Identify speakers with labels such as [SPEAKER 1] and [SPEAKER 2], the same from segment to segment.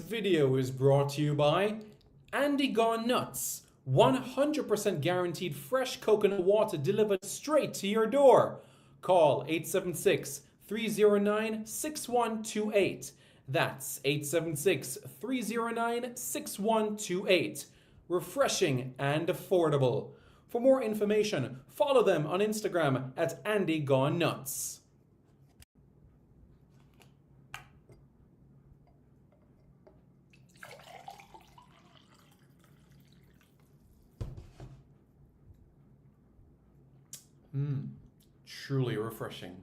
[SPEAKER 1] video is brought to you by Andy Gone Nuts. 100% guaranteed fresh coconut water delivered straight to your door. Call 876 309 6128. That's 876 309 6128. Refreshing and affordable. For more information, follow them on Instagram at Andy Gone Nuts. Truly refreshing.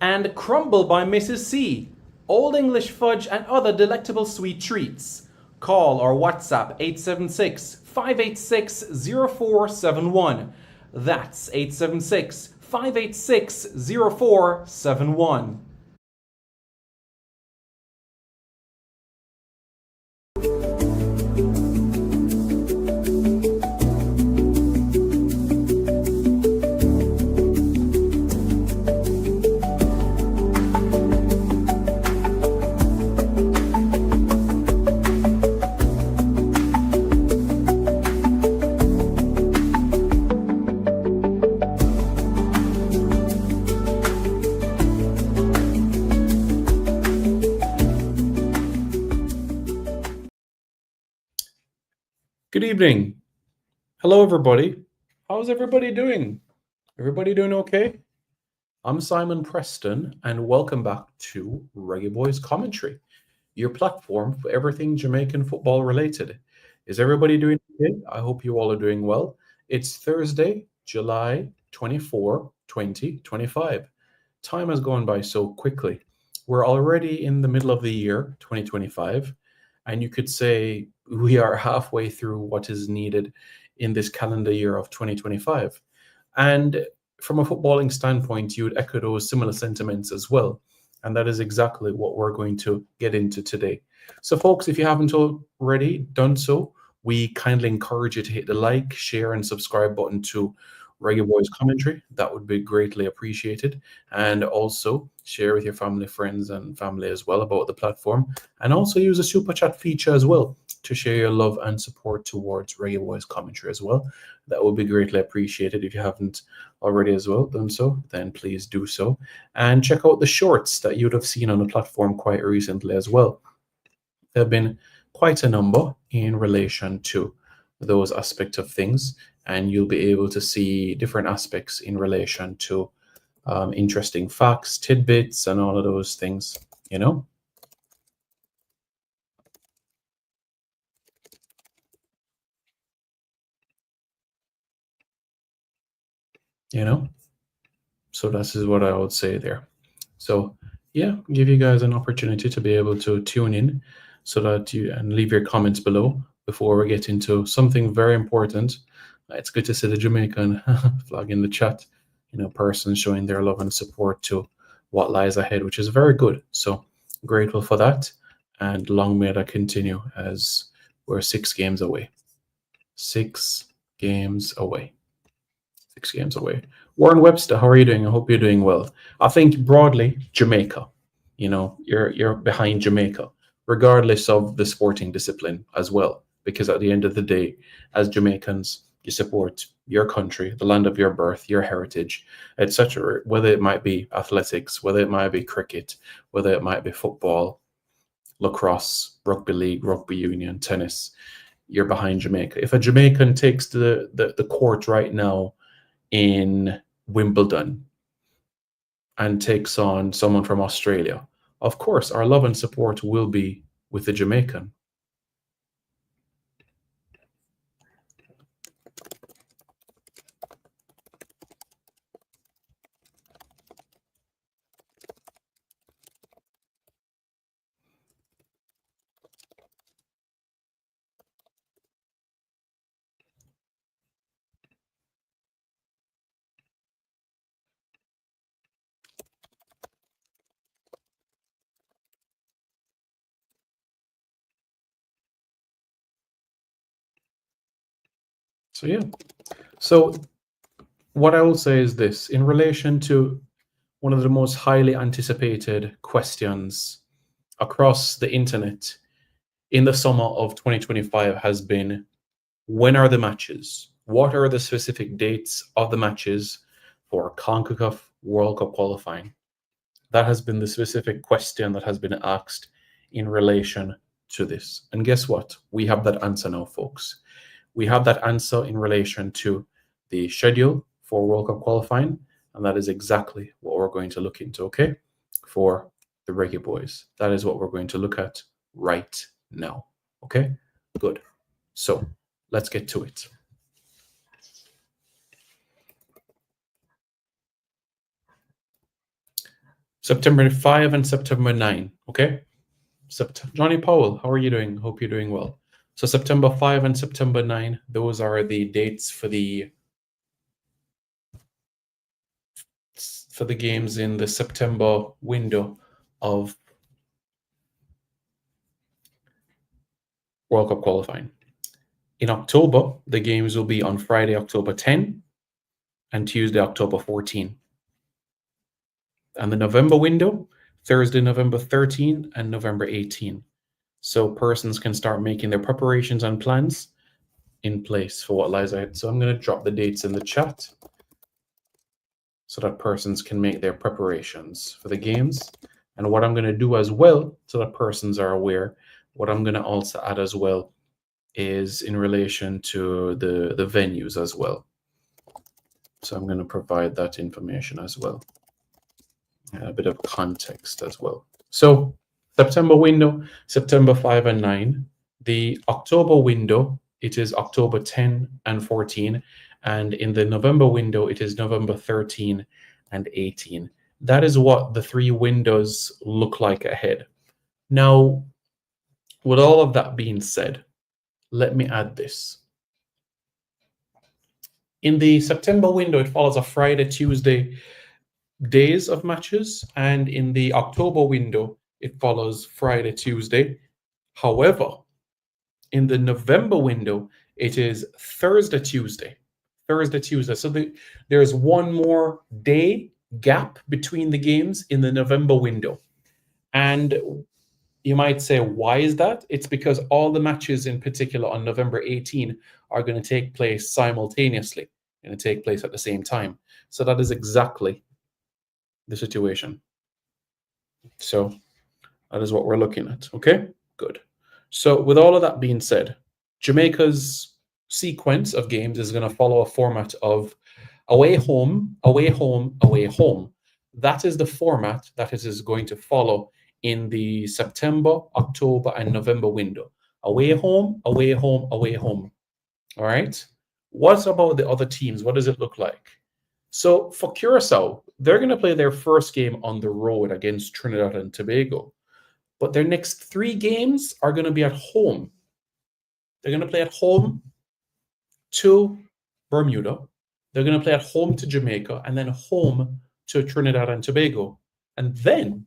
[SPEAKER 1] And Crumble by Mrs. C. Old English fudge and other delectable sweet treats. Call or WhatsApp 876 586 0471. That's 876 586 0471. Good evening. Hello, everybody. How's everybody doing? Everybody doing okay? I'm Simon Preston, and welcome back to Reggae Boys Commentary, your platform for everything Jamaican football related. Is everybody doing okay? I hope you all are doing well. It's Thursday, July 24, 2025. Time has gone by so quickly. We're already in the middle of the year, 2025, and you could say we are halfway through what is needed in this calendar year of 2025. And from a footballing standpoint, you would echo those similar sentiments as well. And that is exactly what we're going to get into today. So, folks, if you haven't already done so, we kindly encourage you to hit the like, share, and subscribe button to Reggae Boys Commentary. That would be greatly appreciated. And also share with your family, friends, and family as well about the platform. And also use the super chat feature as well to share your love and support towards Reggae Boys Commentary as well. That would be greatly appreciated. If you haven't already as well done so, then please do so. And check out the shorts that you would have seen on the platform quite recently as well. There have been quite a number in relation to those aspects of things, and you'll be able to see different aspects in relation to interesting facts, tidbits, and all of those things, you know? So this is what I would say there. So yeah, give you guys an opportunity to be able to tune in so that you and leave your comments below before we get into something very important. It's good to see the Jamaican flag in the chat, person showing their love and support to what lies ahead, which is very good. So grateful for that, and long may that continue as we're 6 games away. 6 games away. 6 games away. Warren Webster, how are you doing? I hope you're doing well. I think broadly, Jamaica. You're behind Jamaica, regardless of the sporting discipline as well. Because at the end of the day, as Jamaicans, you support your country, the land of your birth, your heritage, etc. Whether it might be athletics, whether it might be cricket, whether it might be football, lacrosse, rugby league, rugby union, tennis, you're behind Jamaica. If a Jamaican takes the court right now in Wimbledon and takes on someone from Australia, of course, our love and support will be with the Jamaican. So yeah, so what I will say is this, in relation to one of the most highly anticipated questions across the internet in the summer of 2025 has been, when are the matches? What are the specific dates of the matches for CONCACAF World Cup qualifying? That has been the specific question that has been asked in relation to this. And guess what? We have that answer now, folks. We have that answer in relation to the schedule for World Cup qualifying, and that is exactly what we're going to look into, okay? For the Reggae Boys. That is what we're going to look at right now, okay? Good. So let's get to it. September 5 and September 9, okay? Johnny Powell, how are you doing? Hope you're doing well. So September 5 and September 9, those are the dates for the games in the September window of World Cup qualifying. In October, the games will be on Friday, October 10 and Tuesday, October 14. And the November window, Thursday, November 13 and November 18. So persons can start making their preparations and plans in place for what lies ahead. So I'm going to drop the dates in the chat so that persons can make their preparations for the games. And what I'm going to do as well, so that persons are aware, what I'm going to also add as well is in relation to the venues as well. So I'm going to provide that information as well. A bit of context as well. So September window, September 5 and 9. The October window, it is October 10 and 14. And in the November window, it is November 13 and 18. That is what the three windows look like ahead. Now, with all of that being said, let me add this. In the September window, it follows a Friday, Tuesday days of matches, and in the October window, it follows Friday, Tuesday. However, in the November window, it is Thursday, Tuesday. So there's one more day gap between the games in the November window. And you might say, why is that? It's because all the matches in particular on November 18 are going to take place simultaneously, going to take place at the same time. So that is exactly the situation. So that is what we're looking at. Okay, good. So with all of that being said, Jamaica's sequence of games is going to follow a format of away, home, away, home, away, home. That is the format that it is going to follow in the September, October, and November window. Away, home, away, home, away, home. All right. What about the other teams? What does it look like? So for Curacao, they're going to play their first game on the road against Trinidad and Tobago. But their next three games are going to be at home. They're going to play at home to Bermuda. They're going to play at home to Jamaica and then home to Trinidad and Tobago. And then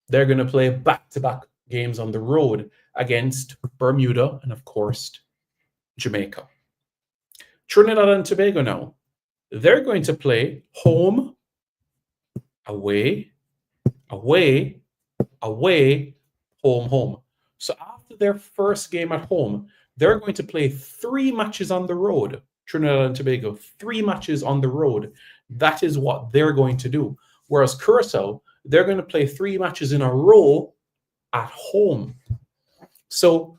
[SPEAKER 1] they're going to play back-to-back games on the road against Bermuda and, of course, Jamaica. Trinidad and Tobago now, they're going to play home, away, away, away, home, home. So after their first game at home, they're going to play 3 matches on the road. Trinidad and Tobago, 3 matches on the road. That is what they're going to do. Whereas Curacao, they're going to play 3 matches in a row at home. So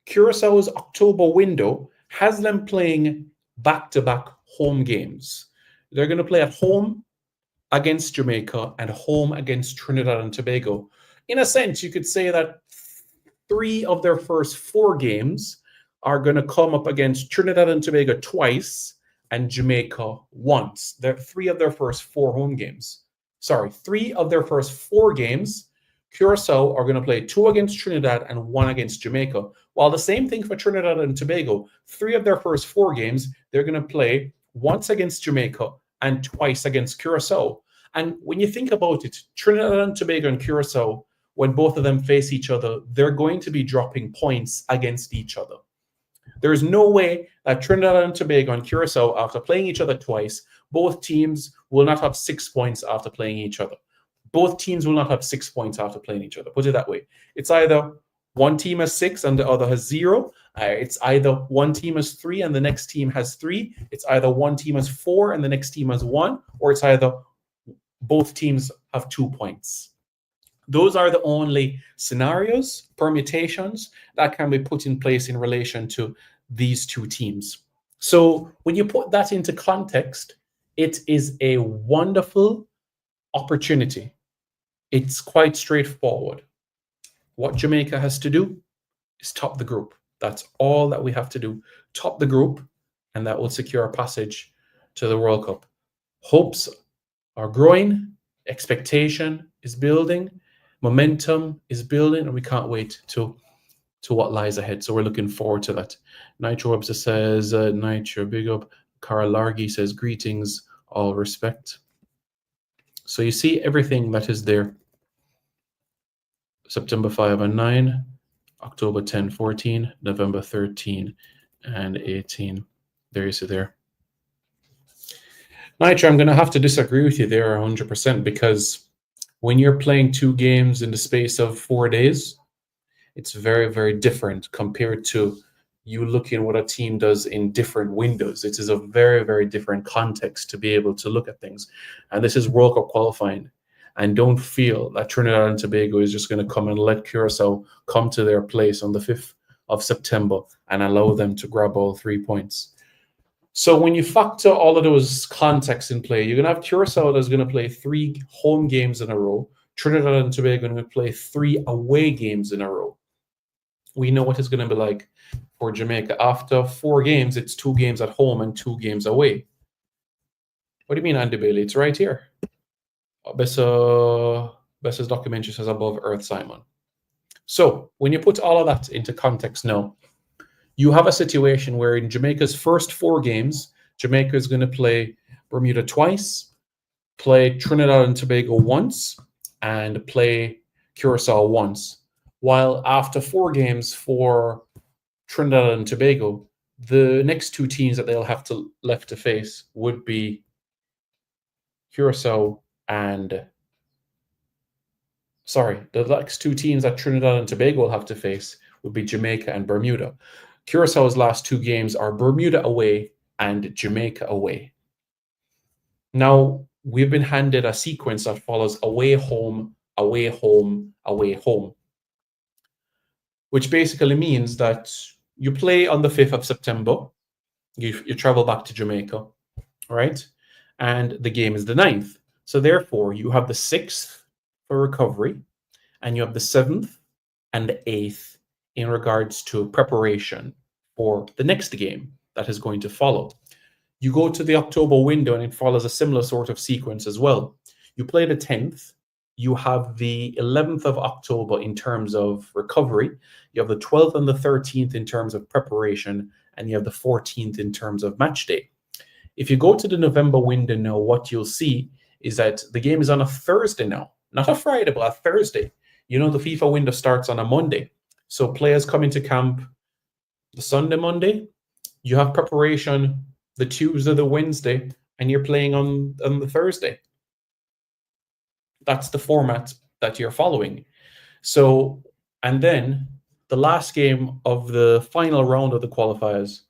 [SPEAKER 1] Curaçao's October window has them playing back-to-back home games. They're going to play at home against Jamaica and home against Trinidad and Tobago. In a sense, you could say that 3 of their first 4 games are going to come up against Trinidad and Tobago twice and Jamaica once. They're 3 of their first 4 home games. 3 of their first 4 games, Curacao are going to play 2 against Trinidad and 1 against Jamaica. While the same thing for Trinidad and Tobago, 3 of their first 4 games, they're going to play once against Jamaica and twice against Curacao. And when you think about it, Trinidad and Tobago and Curacao, when both of them face each other, they're going to be dropping points against each other. There is no way that Trinidad and Tobago and Curacao, after playing each other twice, both teams will not have 6 points after playing each other. Both teams will not have 6 points after playing each other. Put it that way. It's either one team has 6 and the other has 0. It's either one team has 3 and the next team has 3. It's either one team has 4 and the next team has 1, or it's either both teams have 2 points. Those are the only scenarios, permutations that can be put in place in relation to these two teams. So when you put that into context, it is a wonderful opportunity. It's quite straightforward. What Jamaica has to do is top the group. That's all that we have to do. Top the group, and that will secure a passage to the World Cup. Hopes are growing, expectation is building, momentum is building, and we can't wait to what lies ahead. So we're looking forward to that. Nitro Webster says, Nitro, big up. Carl Largy says, greetings, all respect. So you see everything that is there. September 5 and 9, October 10, 14, November 13 and 18. There you see there. Nitro, I'm going to have to disagree with you there 100%, because when you're playing 2 games in the space of 4 days, it's very, very different compared to you looking what a team does in different windows. It is a very, very different context to be able to look at things. And this is World Cup qualifying. And don't feel that Trinidad and Tobago is just going to come and let Curacao come to their place on the 5th of September and allow them to grab all 3 points. So when you factor all of those contexts in play, you're going to have Curacao that's going to play 3 home games in a row. Trinidad and Tobago are going to play 3 away games in a row. We know what it's going to be like for Jamaica. After 4 games, it's 2 games at home and 2 games away. What do you mean, Andy Bailey? It's right here. Bessa's documentary says above Earth, Simon. So when you put all of that into context now, you have a situation where in Jamaica's first 4 games, Jamaica is going to play Bermuda twice, play Trinidad and Tobago once, and play Curacao once. While after 4 games for Trinidad and Tobago, the next 2 teams that they'll have to left to face would be Curacao and the next 2 teams that Trinidad and Tobago will have to face would be Jamaica and Bermuda. Curaçao's last 2 games are Bermuda away and Jamaica away. Now, we've been handed a sequence that follows away, home, away, home, away, home, which basically means that you play on the 5th of September, you travel back to Jamaica, right? And the game is the 9th. So therefore, you have the 6th for recovery, and you have the 7th and the 8th in regards to preparation for the next game that is going to follow. You go to the October window, and it follows a similar sort of sequence as well. You play the 10th, you have the 11th of October in terms of recovery, you have the 12th and the 13th in terms of preparation, and you have the 14th in terms of match day. If you go to the November window now, what you'll see is that the game is on a Thursday now, not a Friday, but a Thursday. You know, the FIFA window starts on a Monday. So players come into camp the Sunday, Monday. You have preparation the Tuesday, the Wednesday, and you're playing on the Thursday. That's the format that you're following. So, and then the last game of the final round of the qualifiers,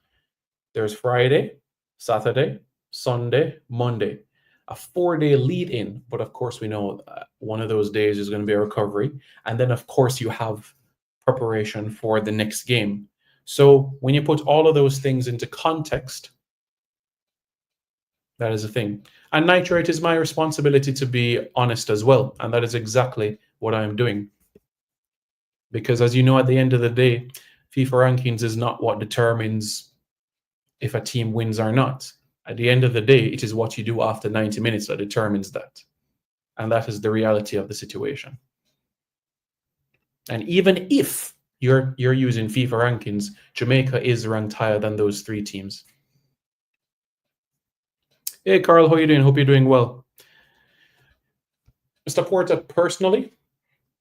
[SPEAKER 1] there's Friday, Saturday, Sunday, Monday. A 4-day lead-in, but of course we know one of those days is going to be a recovery. And then, of course, you have preparation for the next game. So when you put all of those things into context, that is a thing. And Nitro, it is my responsibility to be honest as well. And that is exactly what I'm doing. Because as you know, at the end of the day, FIFA rankings is not what determines if a team wins or not. At the end of the day, it is what you do after 90 minutes that determines that. And that is the reality of the situation. And even if you're using FIFA rankings, Jamaica is ranked higher than those 3 teams. Hey, Carl, how are you doing? Hope you're doing well. Mr. Porta, personally,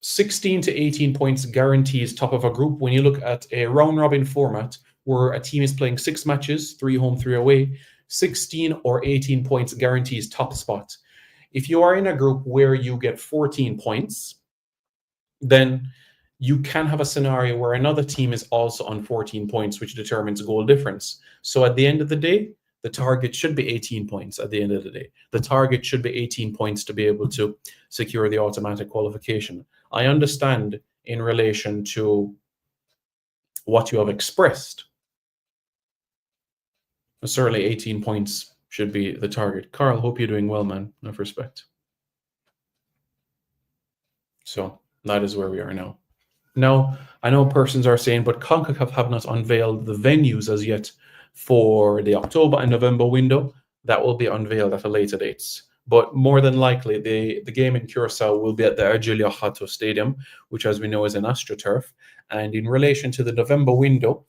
[SPEAKER 1] 16 to 18 points guarantees top of a group. When you look at a round-robin format where a team is playing 6 matches, 3 home, 3 away, 16 or 18 points guarantees top spot. If you are in a group where you get 14 points, then you can have a scenario where another team is also on 14 points, which determines goal difference. So at the end of the day, the target should be 18 points at the end of the day. The target should be 18 points to be able to secure the automatic qualification. I understand in relation to what you have expressed. Certainly 18 points should be the target. Carl, hope you're doing well, man. Enough respect. So that is where we are now. Now, I know persons are saying, but CONCACAF have not unveiled the venues as yet for the October and November window. That will be unveiled at a later date. But more than likely, the game in Curacao will be at the Argelia Hato Stadium, which, as we know, is an AstroTurf. And in relation to the November window,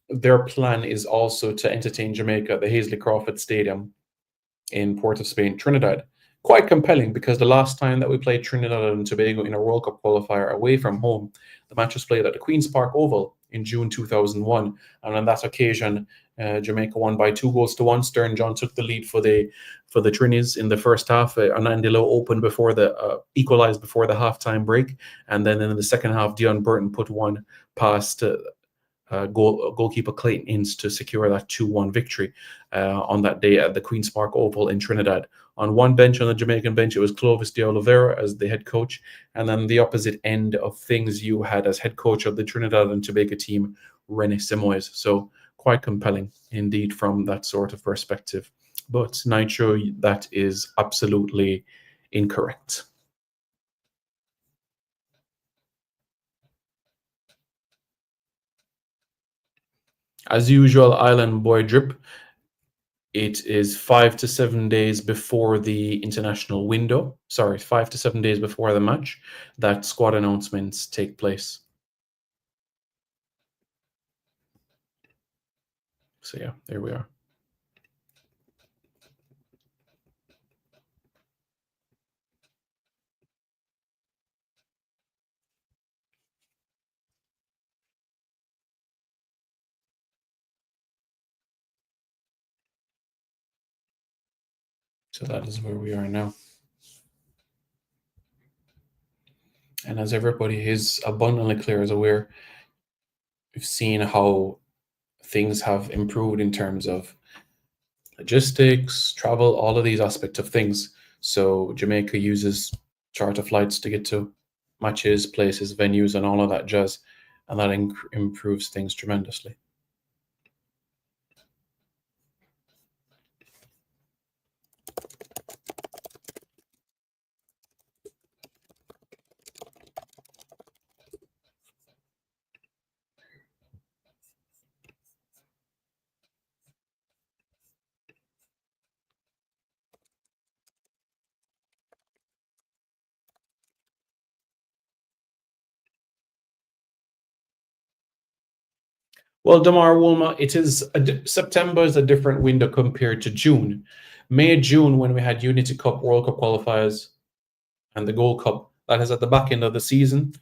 [SPEAKER 1] their plan is also to entertain Jamaica at the Hazley Crawford Stadium in Port of Spain, Trinidad. Quite compelling, because the last time that we played Trinidad and Tobago in a World Cup qualifier away from home, the match was played at the Queen's Park Oval in June 2001. And on that occasion, Jamaica won by 2-1. Stern John took the lead for the Trinis in the first half. Anandilo opened before equalized before the halftime break. And then in the second half, Dion Burton put one past goalkeeper Clayton Ince to secure that 2-1 victory on that day at the Queen's Park Oval in Trinidad. On one bench, on the Jamaican bench, it was Clovis de Oliveira as the head coach. And then the opposite end of things, you had as head coach of the Trinidad and Tobago team, Rene Simoes. So quite compelling indeed from that sort of perspective. But Nitro, that is absolutely incorrect. As usual, Island Boy Drip. It is 5 to 7 days before the international window. Sorry, 5 to 7 days before the match that squad announcements take place. So yeah, there we are. So that is where we are now. And as everybody is abundantly clear as aware, we've seen how things have improved in terms of logistics, travel, all of these aspects of things. So Jamaica uses charter flights to get to matches, places, venues, and all of that jazz. And that improves things tremendously. Well, Damar Woolma, September is a different window compared to June. May, June, when we had Unity Cup, World Cup qualifiers, and the Gold Cup, that is at the back end of the season,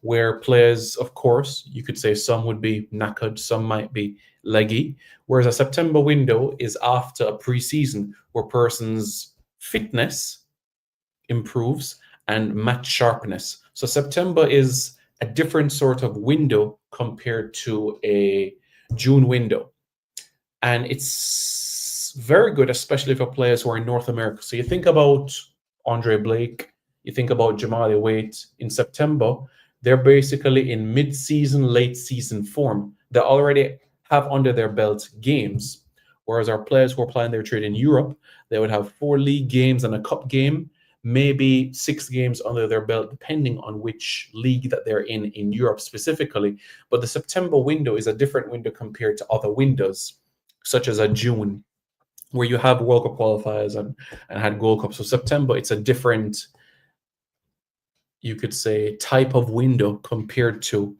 [SPEAKER 1] where players, of course, you could say some would be knackered, some might be leggy. Whereas a September window is after a pre-season where persons' fitness improves and match sharpness. So September is a different sort of window compared to a June window. And it's very good, especially for players who are in North America. So you think about Andre Blake, you think about Jamali Waite in September, they're basically in mid-season, late-season form. They already have under their belt games, whereas our players who are playing their trade in Europe, they would have 4 league games and a cup game, maybe 6 games under their belt, depending on which league that they're in Europe specifically. But the September window is a different window compared to other windows, such as a June, where you have World Cup qualifiers and had Gold Cup. So September, it's a different, you could say, type of window compared to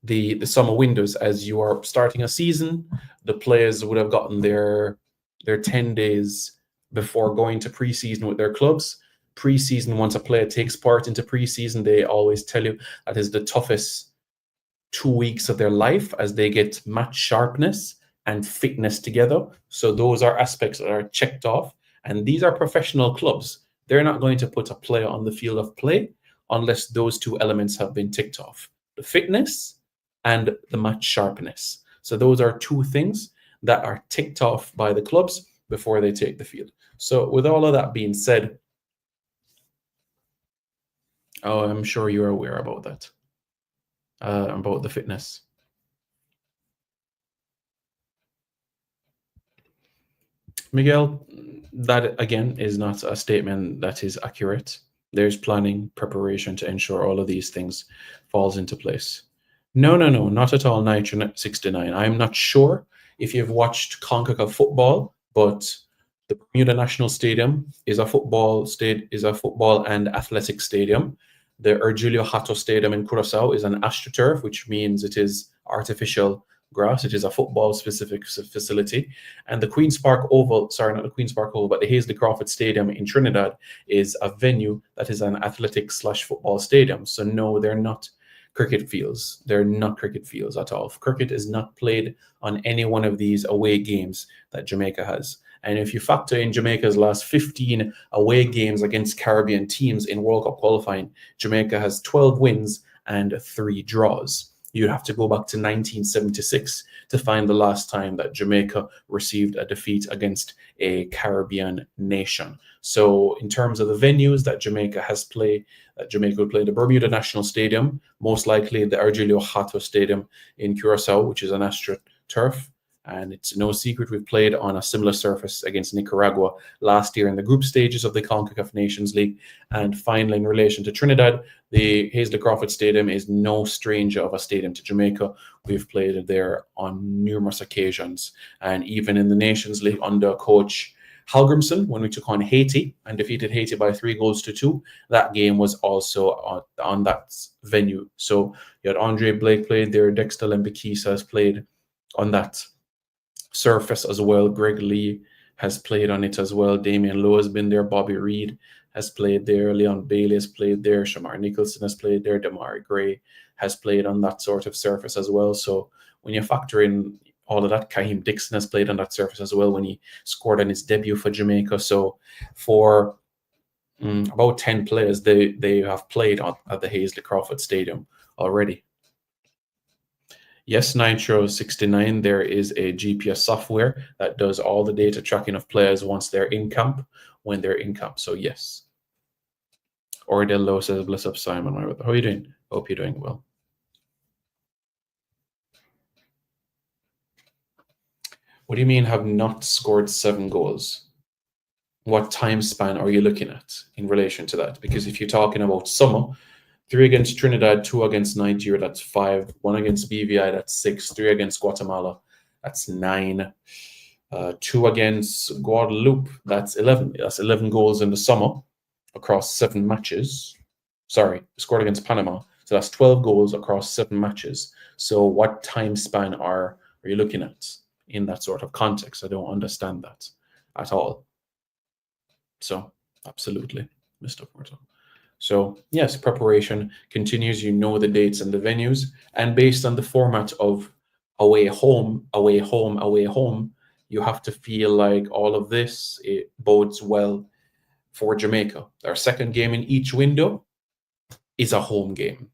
[SPEAKER 1] the summer windows. As you are starting a season, the players would have gotten their 10 days before going to preseason with their clubs. Preseason, once a player takes part into preseason, they always tell you that is the toughest 2 weeks of their life, as they get match sharpness and fitness together. So those are aspects that are checked off. And these are professional clubs. They're not going to put a player on the field of play unless those two elements have been ticked off: the fitness and the match sharpness. So those are two things that are ticked off by the clubs before they take the field. So with all of that being said, I'm sure you're aware about that, about the fitness. Miguel, that again is not a statement that is accurate. There's planning, preparation to ensure all of these things falls into place. No, not at all, Nitro 69. I'm not sure if you've watched CONCACAF football, but the Bermuda National Stadium is a football and athletic stadium. The Ergilio Hato Stadium in Curacao is an astroturf, which means it is artificial grass. It is a football specific facility. And the Queen's Park Oval, sorry, not the Queen's Park Oval, but the Hazley Crawford Stadium in Trinidad is a venue that is an athletic/football stadium. So no, they're not cricket fields. They're not cricket fields at all. Cricket is not played on any one of these away games that Jamaica has. And if you factor in Jamaica's last 15 away games against Caribbean teams in World Cup qualifying, Jamaica has 12 wins and 3 draws. You'd have to go back to 1976 to find the last time that Jamaica received a defeat against a Caribbean nation. So in terms of the venues that Jamaica will play, the Bermuda National Stadium, most likely the Ergilio Hato Stadium in Curacao, which is an astroturf. And it's no secret we've played on a similar surface against Nicaragua last year in the group stages of the CONCACAF Nations League. And finally, in relation to Trinidad, the Hazley Crawford Stadium is no stranger of a stadium to Jamaica. We've played there on numerous occasions. And even in the Nations League under coach Halgrimson, when we took on Haiti and defeated Haiti by 3-2, that game was also on that venue. So you had Andre Blake played there, Dexter Lembikisa has played on that surface as well. Greg Lee has played on it as well. Damian Lowe has been there. Bobby Reed has played there. Leon Bailey has played there. Shamar Nicholson has played there. Damari Gray has played on that sort of surface as well. So when you factor in all of that, Kaheem Dixon has played on that surface as well when he scored on his debut for Jamaica. So for about 10 players, they have played at the Hazley Crawford Stadium already. Yes, Nitro 69, there is a GPS software that does all the data tracking of players once they're in camp, when they're in camp. So yes. Ordell Lowe says, bless up, Simon. How are you doing? Hope you're doing well. What do you mean have not scored 7 goals? What time span are you looking at in relation to that? Because if you're talking about summer, 3 against Trinidad, 2 against Nigeria, that's 5. 1 against BVI, that's 6. 3 against Guatemala, that's 9. 2 against Guadeloupe, that's 11. That's 11 goals in the summer across 7 matches. Sorry, scored against Panama. So that's 12 goals across 7 matches. So what time span are you looking at in that sort of context? I don't understand that at all. So absolutely, Mr. Porto. So yes, preparation continues. You know the dates and the venues, and based on the format of away, home, away, home, away, home, you have to feel like all of this, it bodes well for Jamaica. Our second game in each window is a home game.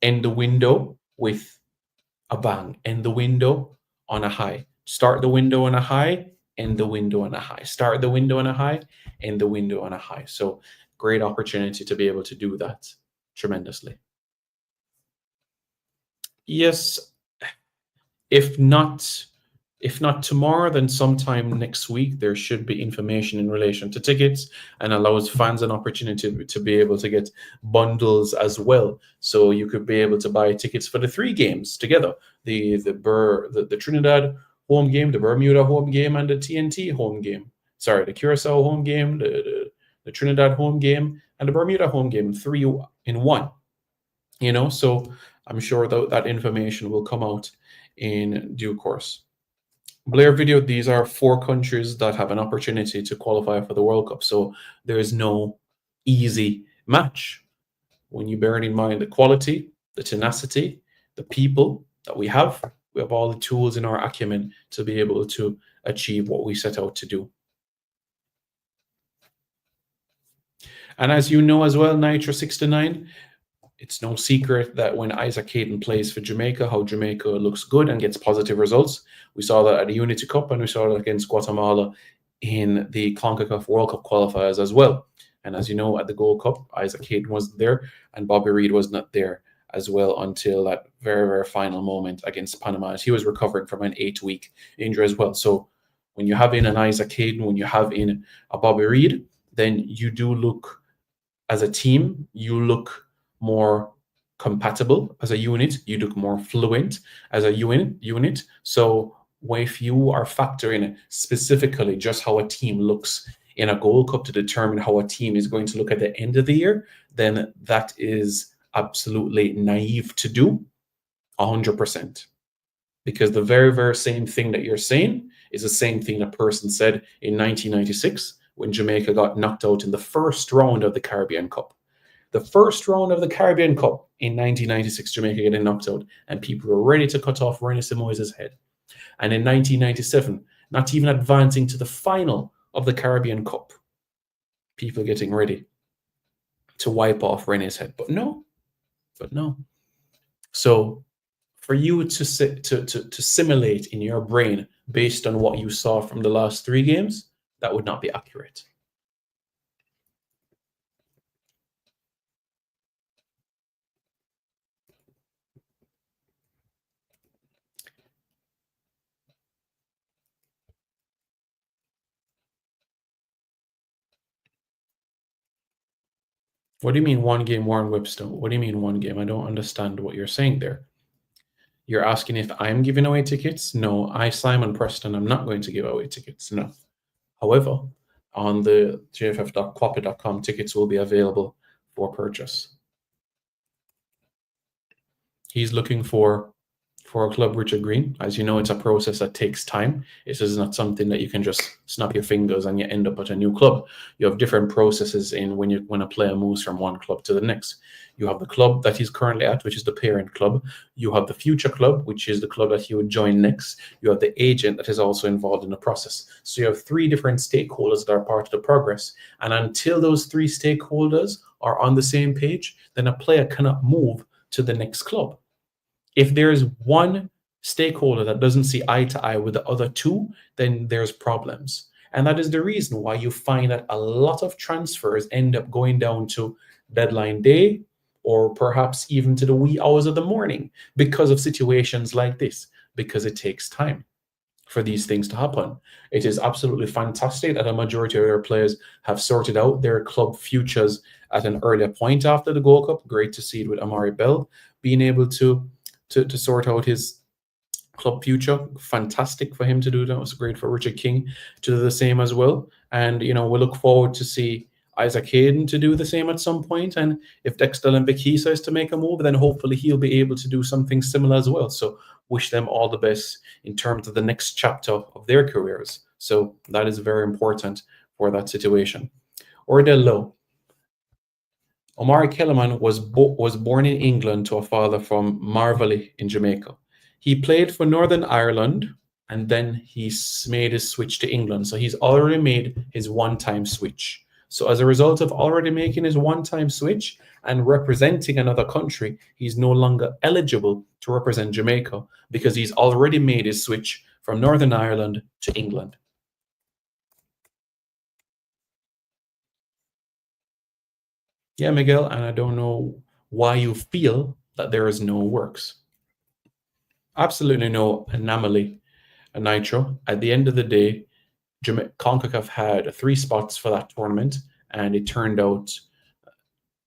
[SPEAKER 1] End the window with a bang. End the window on a high. Start the window on a high. End the window on a high. Start the window on a high. End the window on a high. So great opportunity to be able to do that tremendously. Yes, if not tomorrow, then sometime next week, there should be information in relation to tickets and allows fans an opportunity to be able to get bundles as well. So you could be able to buy tickets for the 3 games together, the Trinidad home game, the Bermuda home game, and the TNT home game. Sorry, the Curacao home game, the Trinidad home game, and the Bermuda home game, 3 in 1. So I'm sure that information will come out in due course. Blair Video, these are 4 countries that have an opportunity to qualify for the World Cup. So there is no easy match. When you bear in mind the quality, the tenacity, the people that we have all the tools in our acumen to be able to achieve what we set out to do. And as you know as well, Nitro 69, it's no secret that when Isaac Hayden plays for Jamaica, how Jamaica looks good and gets positive results. We saw that at the Unity Cup and we saw that against Guatemala in the CONCACAF World Cup qualifiers as well. And as you know, at the Gold Cup, Isaac Hayden wasn't there and Bobby Reid was not there as well until that very, very final moment against Panama. He was recovering from an 8-week injury as well. So when you have in an Isaac Hayden, when you have in a Bobby Reid, then you do look, as a team, you look more compatible as a unit, you look more fluent as a unit. So if you are factoring specifically just how a team looks in a Gold Cup to determine how a team is going to look at the end of the year, then that is absolutely naive to do 100%. Because the very, very same thing that you're saying is the same thing that person said in 1996 when Jamaica got knocked out in the first round of the Caribbean Cup. The first round of the Caribbean Cup in 1996, Jamaica getting knocked out, and people were ready to cut off René Simoes' head. And in 1997, not even advancing to the final of the Caribbean Cup, people getting ready to wipe off René's head. But no. So for you to simulate in your brain based on what you saw from the last 3 games, that would not be accurate. What do you mean one game, Warren Webster? What do you mean one game? I don't understand what you're saying there. You're asking if I'm giving away tickets? No, I, Simon Preston, I'm not going to give away tickets. No. However, on the jff.quappy.com, tickets will be available for purchase. He's looking for a club, Richard Green. As you know, it's a process that takes time. It is not something that you can just snap your fingers and you end up at a new club. You have different processes in when a player moves from one club to the next. You have the club that he's currently at, which is the parent club. You have the future club, which is the club that he would join next. You have the agent that is also involved in the process. So you have 3 different stakeholders that are part of the progress. And until those 3 stakeholders are on the same page, then a player cannot move to the next club. If there's one stakeholder that doesn't see eye to eye with the other 2, then there's problems. And that is the reason why you find that a lot of transfers end up going down to deadline day or perhaps even to the wee hours of the morning because of situations like this, because it takes time for these things to happen. It is absolutely fantastic that a majority of their players have sorted out their club futures at an earlier point after the Gold Cup. Great to see it with Amari Bell being able to sort out his club future. Fantastic for him to do that. It was great for Richard King to do the same as well. And, we look forward to see Isaac Hayden to do the same at some point. And if Dexter Mbekisa is to make a move, then hopefully he'll be able to do something similar as well. So wish them all the best in terms of the next chapter of their careers. So that is very important for that situation. Ordell Lowe. Omari Kellerman was born in England to a father from Marvelly in Jamaica. He played for Northern Ireland and then he made his switch to England. So he's already made his one-time switch. So as a result of already making his one-time switch and representing another country, he's no longer eligible to represent Jamaica because he's already made his switch from Northern Ireland to England. Yeah, Miguel, and I don't know why you feel that there is no works. Absolutely no anomaly, Nitro. At the end of the day, CONCACAF had 3 spots for that tournament, and it turned out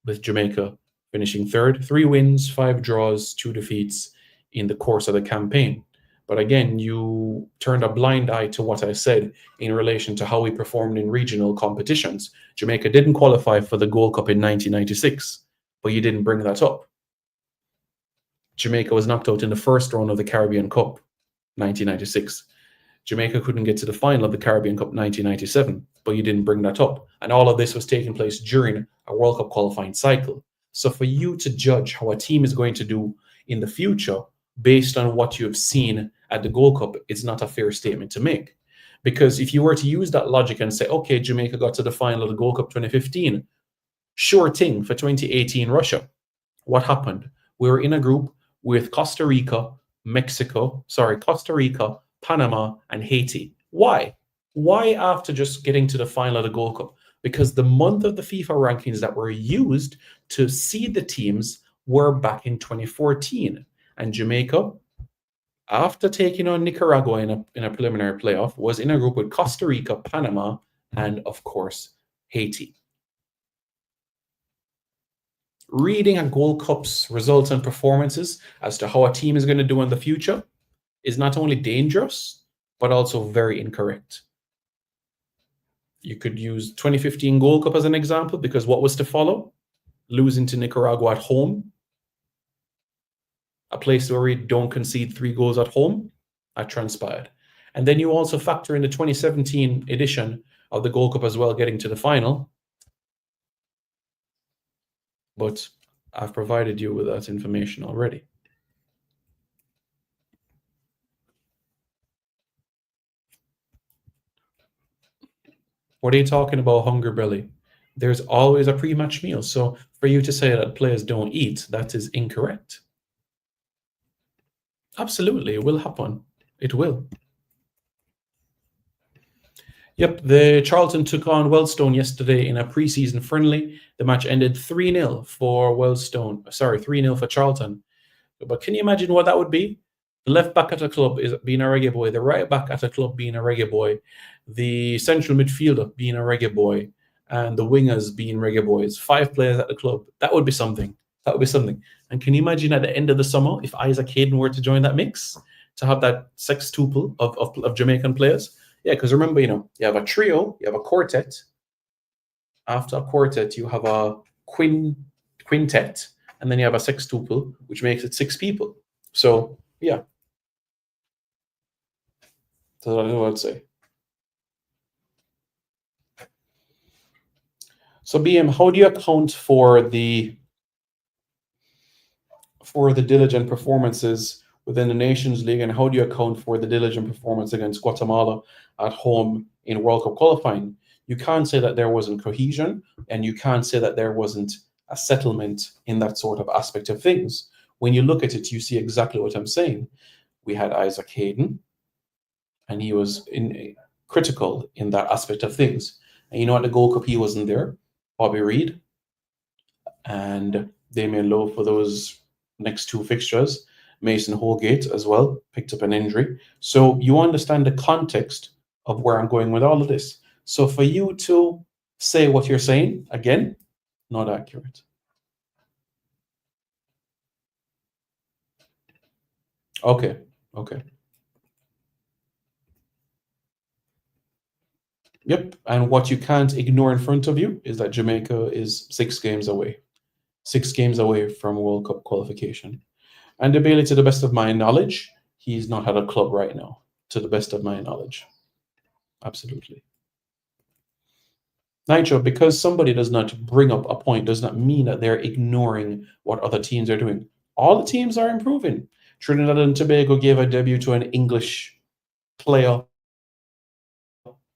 [SPEAKER 1] with Jamaica finishing 3rd, 3 wins, 5 draws, 2 defeats in the course of the campaign. But again, you turned a blind eye to what I said in relation to how we performed in regional competitions. Jamaica didn't qualify for the Gold Cup in 1996, but you didn't bring that up. Jamaica was knocked out in the first round of the Caribbean Cup, 1996. Jamaica couldn't get to the final of the Caribbean Cup 1997, but you didn't bring that up. And all of this was taking place during a World Cup qualifying cycle. So for you to judge how a team is going to do in the future based on what you have seen at the Gold Cup, it's not a fair statement to make. Because if you were to use that logic and say, okay, Jamaica got to the final of the Gold Cup 2015, Sure thing for 2018 Russia. What happened? We were in a group with Costa Rica, Panama, and Haiti. Why? Why after just getting to the final of the Gold Cup? Because the month of the FIFA rankings that were used to seed the teams were back in 2014. And Jamaica, after taking on Nicaragua in a preliminary playoff, was in a group with Costa Rica, Panama, and of course, Haiti. Reading a Gold Cup's results and performances as to how a team is going to do in the future is not only dangerous, but also very incorrect. You could use 2015 Gold Cup as an example, because what was to follow? Losing to Nicaragua at home, a place where we don't concede 3 goals at home, that transpired. And then you also factor in the 2017 edition of the Gold Cup as well, getting to the final. But I've provided you with that information already. What are you talking about, hunger belly? There's always a pre-match meal. So for you to say that players don't eat, that is incorrect. Absolutely, it will happen. It will. Yep, the Charlton took on Wellstone yesterday in a preseason friendly. The match ended 3-0 for Wellstone. Sorry, 3-0 for Charlton. But can you imagine what that would be? The left back at a club is being a reggae boy, the right back at a club being a reggae boy, the central midfielder being a reggae boy, and the wingers being reggae boys. 5 players at the club. That would be something. That would be something. And can you imagine at the end of the summer if Isaac Hayden were to join that mix, to have that sextuple of Jamaican players? Yeah, because remember, you have a trio, you have a quartet. After a quartet, you have a quintet, and then you have a sextuple, which makes it 6 people. So, yeah. That's what I would say. So, BM, how do you account for the diligent performances within the Nations League, and how do you account for the diligent performance against Guatemala at home in World Cup qualifying? You can't say that there wasn't cohesion, and you can't say that there wasn't a settlement in that sort of aspect of things. When you look at it, you see exactly what I'm saying. We had Isaac Hayden, and he was critical in that aspect of things. And you know, at the Gold Cup, he wasn't there. Bobby Reid and Damien Lowe for those next 2 fixtures. Mason Holgate as well picked up an injury. So you understand the context of where I'm going with all of this. So for you to say what you're saying, again, not accurate. Okay. Yep. And what you can't ignore in front of you is that Jamaica is 6 games away. 6 games away from World Cup qualification. And Bailey, to the best of my knowledge, he's not at a club right now, to the best of my knowledge. Absolutely. Nitro, because somebody does not bring up a point does not mean that they're ignoring what other teams are doing. All the teams are improving. Trinidad and Tobago gave a debut to an English player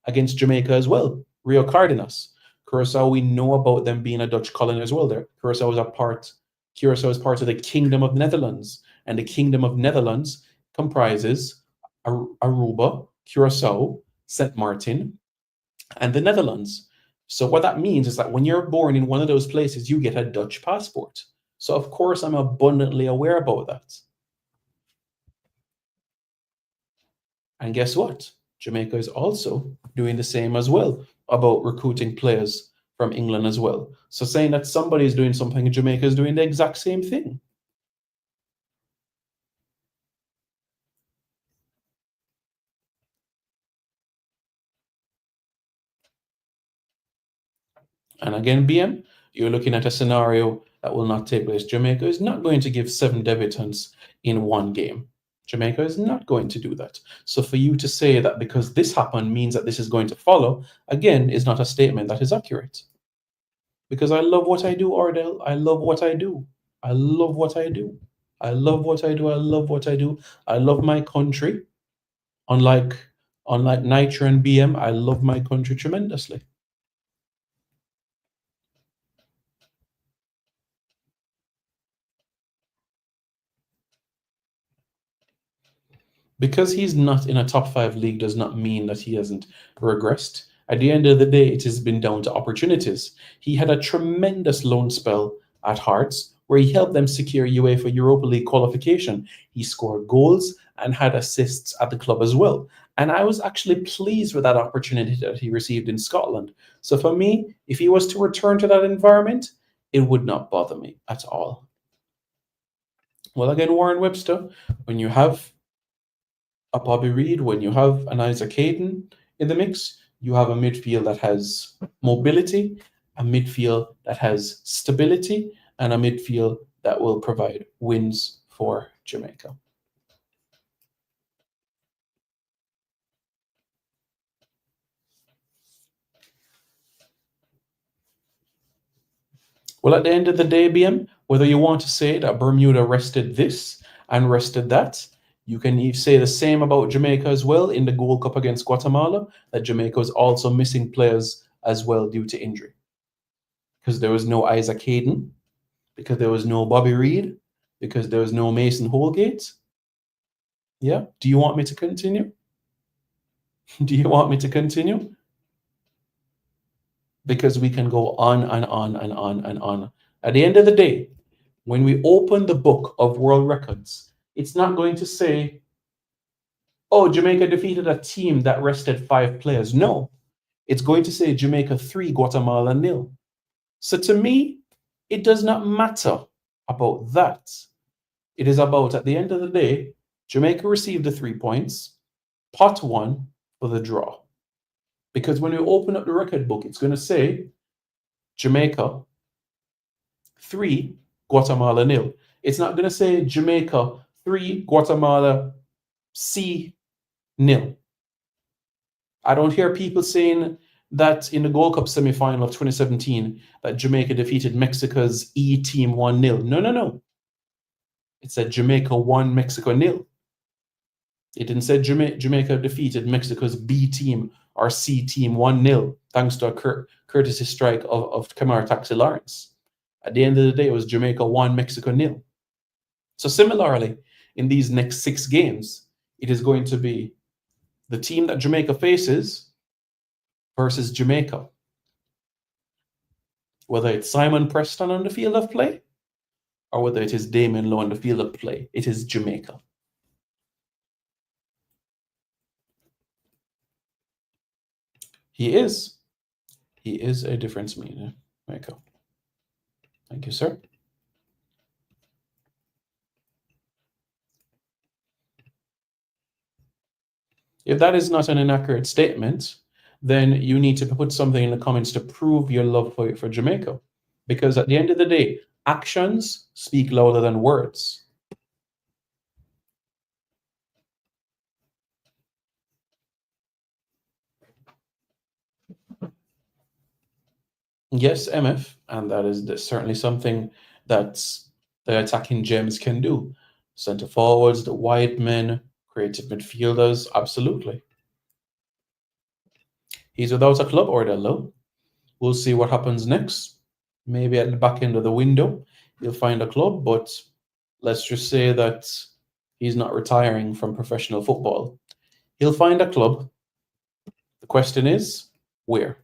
[SPEAKER 1] against Jamaica as well, Rio Cardenas. Curacao, we know about them being a Dutch colony as well there. Curacao is part of the Kingdom of Netherlands, and the Kingdom of Netherlands comprises Aruba, Curacao, St. Martin, and the Netherlands. So what that means is that when you're born in one of those places, you get a Dutch passport. So of course, I'm abundantly aware about that. And guess what? Jamaica is also doing the same as well about recruiting players from England as well. So saying that somebody is doing something in Jamaica is doing the exact same thing. And again, BM, you're looking at a scenario that will not take place. Jamaica is not going to give 7 debutants in one game. Jamaica is not going to do that. So for you to say that because this happened means that this is going to follow, again, is not a statement that is accurate. Because I love what I do, Ardell. I love what I do. I love what I do. I love what I do. I love what I do. I love my country. Unlike Nitro and BM, I love my country tremendously. Because he's not in a top five league does not mean that he hasn't regressed. At the end of the day, it has been down to opportunities. He had a tremendous loan spell at Hearts where he helped them secure UEFA Europa League qualification. He scored goals and had assists at the club as well. And I was actually pleased with that opportunity that he received in Scotland. So for me, if he was to return to that environment, it would not bother me at all. Well, again, Warren Webster, when you have a Bobby Reed, when you have an Isaac Hayden in the mix, you have a midfield that has mobility, a midfield that has stability, and a midfield that will provide wins for Jamaica. Well, at the end of the day, BM, whether you want to say that Bermuda rested this and rested that, you can say the same about Jamaica as well in the Gold Cup against Guatemala, that Jamaica was also missing players as well due to injury. Because there was no Isaac Hayden, because there was no Bobby Reed, because there was no Mason Holgate. Yeah? Do you want me to continue? Do you want me to continue? Because we can go on and on and on and on. At the end of the day, when we open the book of world records, it's not going to say, oh, Jamaica defeated a team that rested 5 players. No, it's going to say Jamaica 3, Guatemala 0. So to me, it does not matter about that. It is about, at the end of the day, Jamaica received the 3 points, pot 1 for the draw. Because when we open up the record book, it's going to say Jamaica 3, Guatemala 0. It's not going to say Jamaica 3, Guatemala C 0. I don't hear people saying that in the Gold Cup semi-final of 2017 that Jamaica defeated Mexico's E team 1-0. No. It said Jamaica 1, Mexico 0. It didn't say Jamaica defeated Mexico's B team or C team 1-0, thanks to a courtesy strike of Kamara Taxi Lawrence. At the end of the day, it was Jamaica 1, Mexico 0. So similarly, in these next 6 games, it is going to be the team that Jamaica faces versus Jamaica. Whether it's Simon Preston on the field of play or whether it is Damien Lowe on the field of play, it is Jamaica. He is a difference maker. Thank you, sir. If that is not an inaccurate statement, then you need to put something in the comments to prove your love for Jamaica. Because at the end of the day, actions speak louder than words. Yes, MF, and that is certainly something that the attacking gems can do. Center forwards, the wide men, creative midfielders, absolutely. He's without a club order, though. We'll see what happens next. Maybe at the back end of the window, he'll find a club, but let's just say that he's not retiring from professional football. He'll find a club. The question is, where?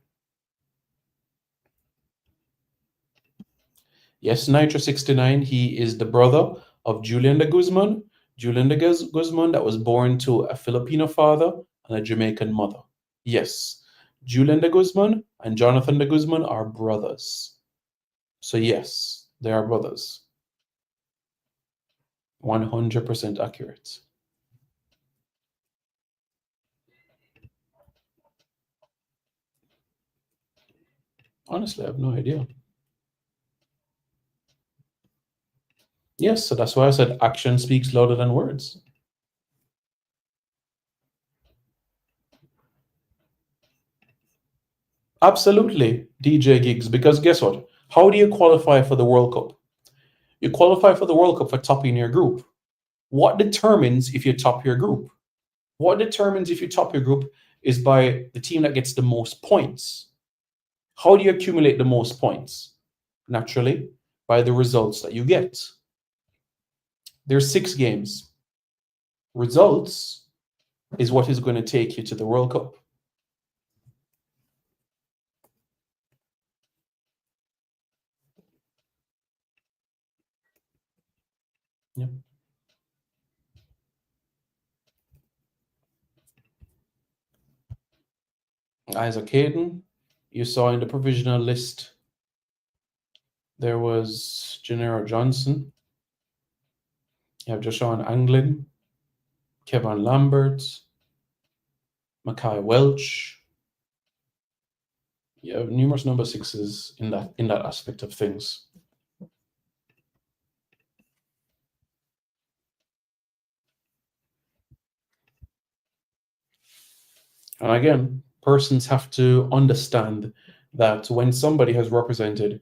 [SPEAKER 1] Yes, Nitro 69, he is the brother of Julian de Guzman. Julian de Guzman that was born to a Filipino father and a Jamaican mother. Yes, Julian de Guzman and Jonathan de Guzman are brothers. So yes, they are brothers. 100% accurate. Honestly, I have no idea. Yes, so that's why I said action speaks louder than words. Absolutely, DJ Gigs, because guess what? How do you qualify for the World Cup? You qualify for the World Cup for topping your group. What determines if you top your group? What determines if you top your group is by the team that gets the most points. How do you accumulate the most points? Naturally, by the results that you get. There's 6 games. Results is what is going to take you to the World Cup. Yeah. Isaac Hayden, you saw in the provisional list, there was Gennaro Johnson. You have Joshawn Anglin, Kevin Lambert, Mackay Welch. You have numerous number sixes in that aspect of things. And again, persons have to understand that when somebody has represented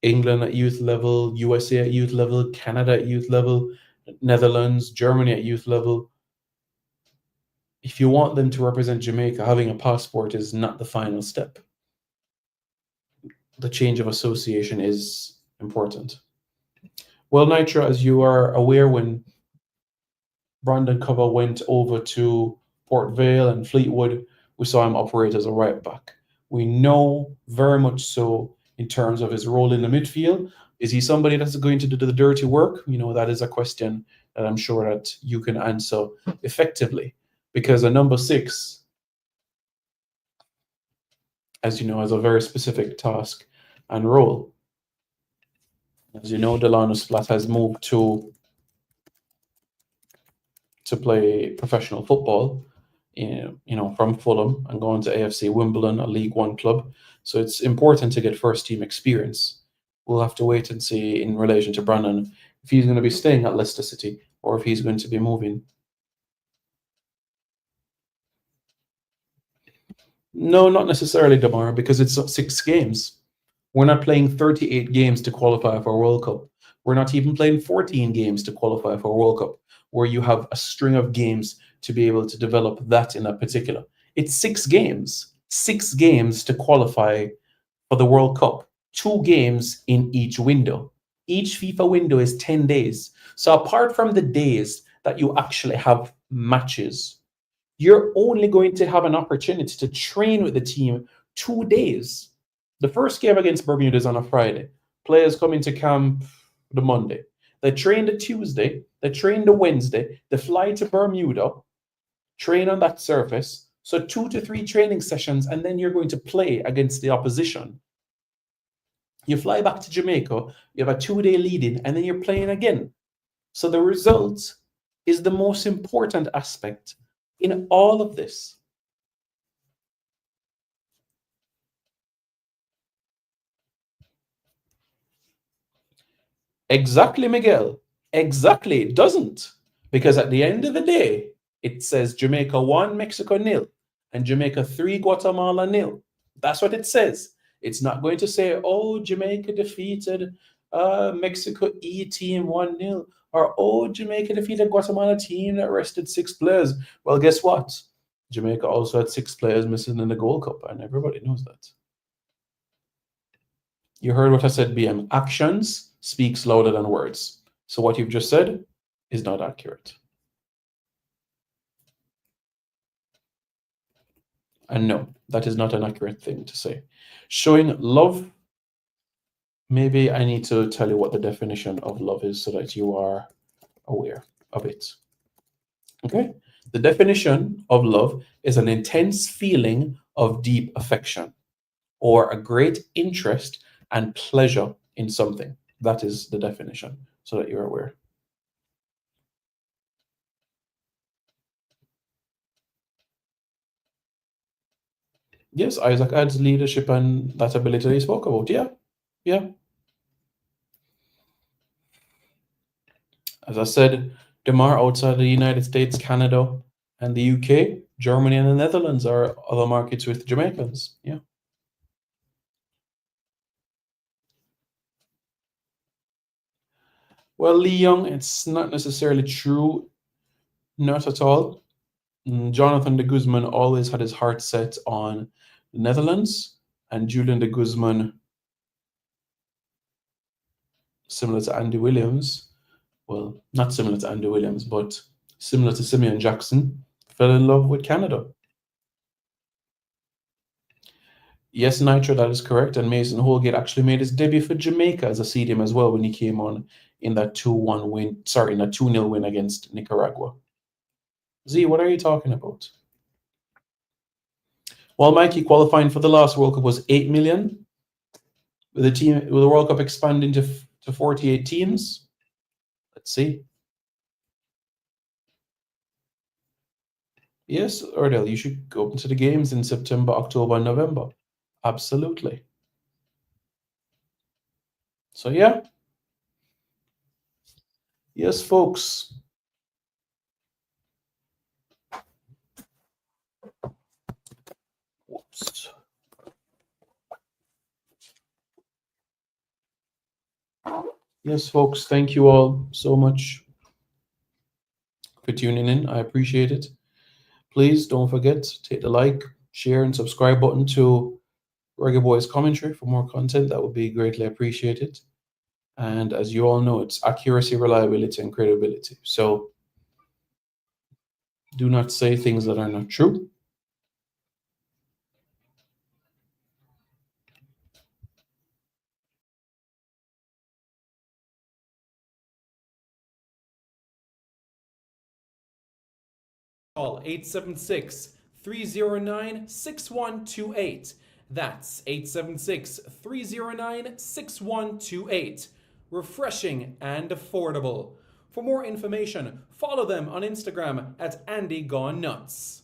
[SPEAKER 1] England at youth level, USA at youth level, Canada at youth level, Netherlands, Germany at youth level, if you want them to represent Jamaica, having a passport is not the final step. The change of association is important. Well, Nitra, as you are aware, when Brandon Cover went over to Port Vale and Fleetwood, we saw him operate as a right back. We know very much so in terms of his role in the midfield. Is he somebody that's going to do the dirty work? You know, that is a question that I'm sure that you can answer effectively. Because a number 6, as you know, has a very specific task and role. As you know, Delano Splat has moved to play professional football, from Fulham and going to AFC Wimbledon, a League One club. So it's important to get first team experience. We'll have to wait and see in relation to Brandon if he's going to be staying at Leicester City or if he's going to be moving. No, not necessarily, Damar, because it's 6 games. We're not playing 38 games to qualify for a World Cup. We're not even playing 14 games to qualify for a World Cup, where you have a string of games to be able to develop that in a particular. It's 6 games, 6 games to qualify for the World Cup, 2 games in each window. Each FIFA window is 10 days. So apart from the days that you actually have matches, you're only going to have an opportunity to train with the team 2 days. The first game against Bermuda is on a Friday. Players come into camp the Monday. They train the Tuesday. They train the Wednesday. They fly to Bermuda, train on that surface. So 2 to 3 training sessions, and then you're going to play against the opposition. You fly back to Jamaica. You have a 2-day lead-in, and then you're playing again. So the result is the most important aspect in all of this. Exactly, Miguel. Exactly. It doesn't. Because at the end of the day, it says Jamaica 1, Mexico 0, and Jamaica 3, Guatemala 0. That's what it says. It's not going to say, oh, Jamaica defeated Mexico E team 1-0, or oh, Jamaica defeated Guatemala team that rested 6 players. Well, guess what? Jamaica also had 6 players missing in the Gold Cup, and everybody knows that. You heard what I said, BM. Actions speaks louder than words. So what you've just said is not accurate. And no, that is not an accurate thing to say. Showing love, maybe I need to tell you what the definition of love is so that you are aware of it. Okay? The definition of love is an intense feeling of deep affection or a great interest and pleasure in something. That is the definition, so that you're aware. Yes, Isaac adds leadership and that ability he spoke about. Yeah, yeah. As I said, Demar outside the United States, Canada, and the UK, Germany, and the Netherlands are other markets with Jamaicans. Yeah. Well, Lee Young, it's not necessarily true. Not at all. Jonathan de Guzman always had his heart set on the Netherlands, and Julian de Guzman, similar to Andy Williams, well, not similar to Andy Williams, but similar to Simeon Jackson, fell in love with Canada. Yes, Nitro, that is correct. And Mason Holgate actually made his debut for Jamaica as a CDM as well when he came on in that 2-1 win, sorry, in that 2-0 win against Nicaragua. Z, what are you talking about? While Mikey qualifying for the last World Cup was 8 million, with the World Cup expanding to 48 teams. Let's see. Yes, Erdel, you should go into the games in September, October, and November. Absolutely. So yeah. Yes, folks. Whoops. Yes, folks, thank you all so much for tuning in. I appreciate it. Please don't forget to hit the like, share, and subscribe button to Reggae Boys Commentary for more content. That would be greatly appreciated. And as you all know, it's accuracy, reliability, and credibility. So do not say things that are not true. Call 876-309-6128. That's 876-309-6128. Refreshing and affordable. For more information, follow them on Instagram at Andy Gone Nuts.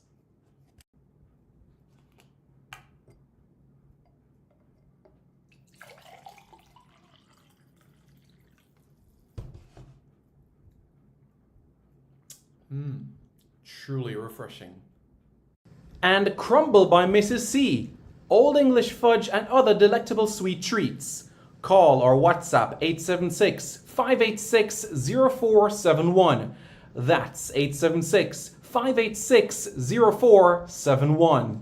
[SPEAKER 1] Truly refreshing. And Crumble by Mrs. C. Old English fudge and other delectable sweet treats. Call or WhatsApp 876-586-0471. That's 876-586-0471.